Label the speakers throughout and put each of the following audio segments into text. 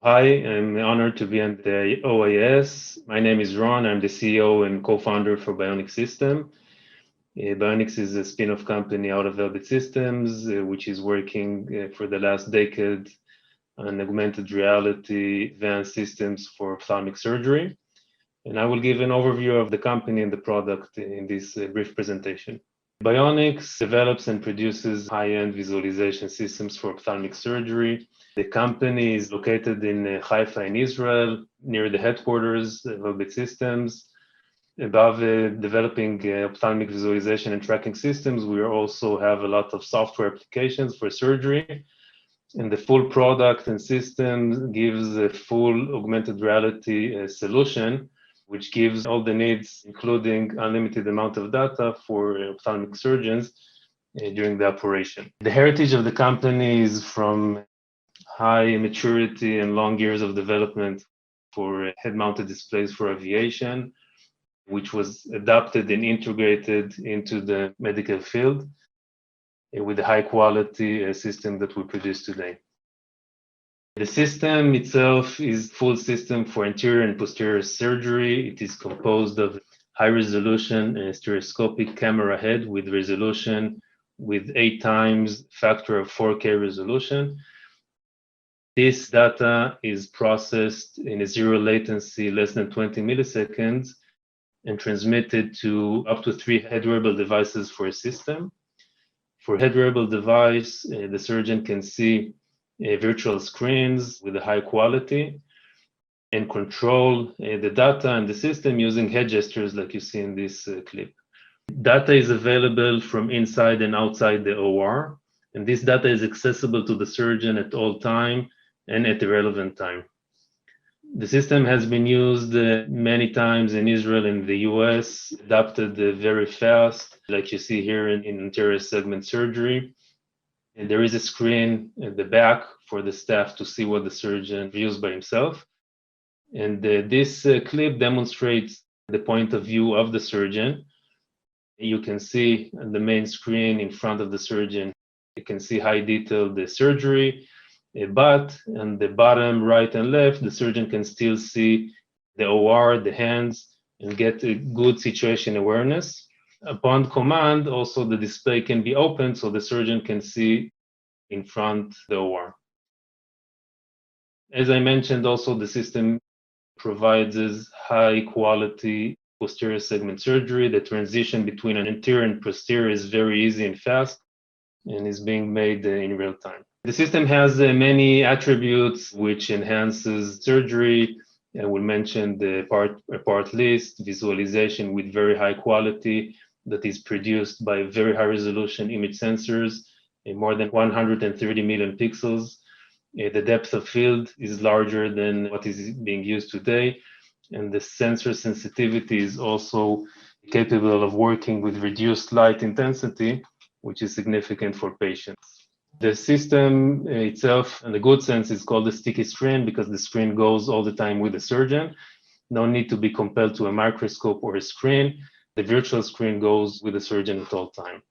Speaker 1: Hi, I'm honored to be on the OAS. My name is Ron. I'm the CEO and co-founder for Beyeonics System. Beyeonics is a spin-off company out of Velvet Systems, which is working for the last decade on augmented reality advanced systems for ophthalmic surgery. And I will give an overview of the company and the product in this brief presentation. Beyeonics develops and produces high-end visualization systems for ophthalmic surgery. The company is located in Haifa in Israel, near the headquarters of Velvet Systems. Above developing ophthalmic visualization and tracking systems, we also have a lot of software applications for surgery. And the full product and system gives a full augmented reality solution which gives all the needs, including unlimited amount of data for ophthalmic surgeons during the operation. The heritage of the company is from high maturity and long years of development for head-mounted displays for aviation, which was adapted and integrated into the medical field with a high-quality system that we produce today. The system itself is full system for anterior and posterior surgery. It is composed of high-resolution stereoscopic camera head with resolution with 8 times factor of 4K resolution. This data is processed in a zero latency, less than 20 milliseconds, and transmitted to up to 3 head wearable devices for a system. For head wearable device, the surgeon can see virtual screens with a high quality and control the data and the system using head gestures like you see in this clip. Data is available from inside and outside the OR, and this data is accessible to the surgeon at all time and at the relevant time. The system has been used many times in Israel and the US, adapted very fast, like you see here in anterior segment surgery. And there is a screen at the back for the staff to see what the surgeon views by himself. And this clip demonstrates the point of view of the surgeon. You can see on the main screen in front of the surgeon, you can see high detail the surgery, but on the bottom right and left, the surgeon can still see the OR, the hands, and get a good situation awareness. Upon command, also the display can be opened so the surgeon can see in front the OR. As I mentioned, also the system provides high quality posterior segment surgery. The transition between an anterior and posterior is very easy and fast and is being made in real time. The system has many attributes which enhances surgery. I will mention the part list, visualization with very high quality that is produced by very high resolution image sensors, more than 130 million pixels. The depth of field is larger than what is being used today, and the sensor sensitivity is also capable of working with reduced light intensity, which is significant for patients. The system itself, in a good sense, is called a sticky screen because the screen goes all the time with the surgeon. No need to be compelled to a microscope or a screen. The virtual screen goes with the surgeon at all time.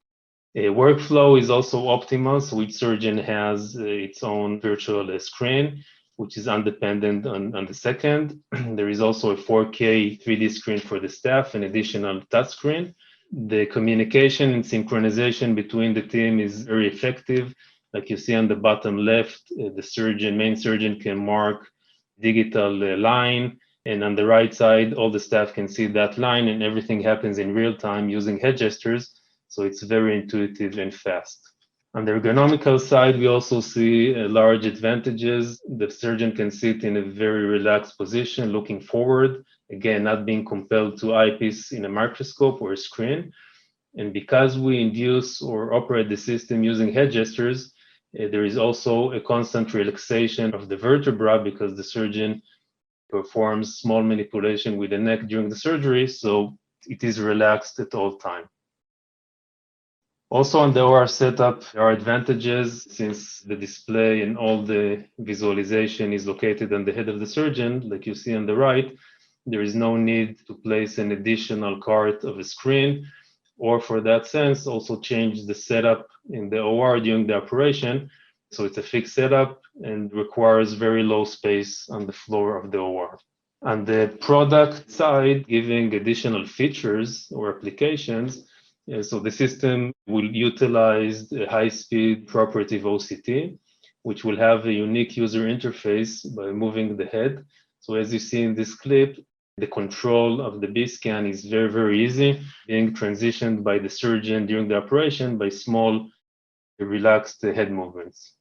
Speaker 1: Workflow is also optimal, so each surgeon has its own virtual screen, which is independent on the second. There is also a 4K 3D screen for the staff, an additional touch screen. The communication and synchronization between the team is very effective. Like you see on the bottom left, the main surgeon can mark digital line, and on the right side, all the staff can see that line, and everything happens in real time using head gestures. So it's very intuitive and fast. On the ergonomical side, we also see large advantages. The surgeon can sit in a very relaxed position, looking forward, again, not being compelled to eyepiece in a microscope or a screen. And because we induce or operate the system using head gestures, there is also a constant relaxation of the vertebra because the surgeon performs small manipulation with the neck during the surgery, so it is relaxed at all time. Also on the OR setup, there are advantages since the display and all the visualization is located on the head of the surgeon, like you see on the right. There is no need to place an additional cart of a screen, or for that sense, also change the setup in the OR during the operation. So it's a fixed setup and requires very low space on the floor of the OR. On the product side, giving additional features or applications, so the system will utilize the high-speed cooperative OCT, which will have a unique user interface by moving the head. So as you see in this clip, the control of the B-scan is very, very easy, being transitioned by the surgeon during the operation by small, relaxed head movements.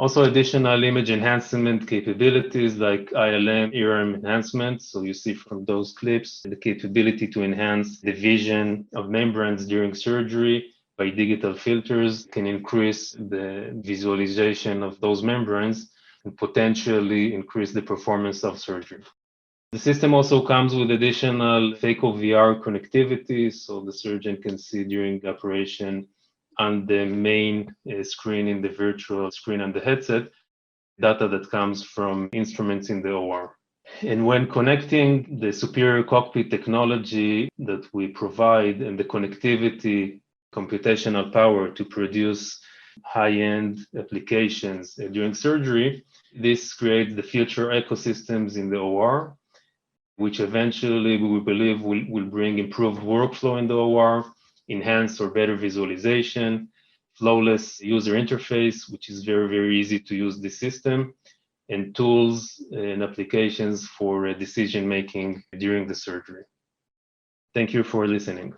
Speaker 1: Also, additional image enhancement capabilities like ILM, ERM enhancement. So you see from those clips, the capability to enhance the vision of membranes during surgery by digital filters can increase the visualization of those membranes and potentially increase the performance of surgery. The system also comes with additional phaco VR connectivity, so the surgeon can see during the operation on the main screen in the virtual screen on the headset, data that comes from instruments in the OR. And when connecting the superior cockpit technology that we provide and the connectivity, computational power to produce high-end applications during surgery, this creates the future ecosystems in the OR, which eventually we believe will bring improved workflow in the OR, enhanced or better visualization, flawless user interface, which is very, very easy to use the system, and tools and applications for decision making during the surgery. Thank you for listening.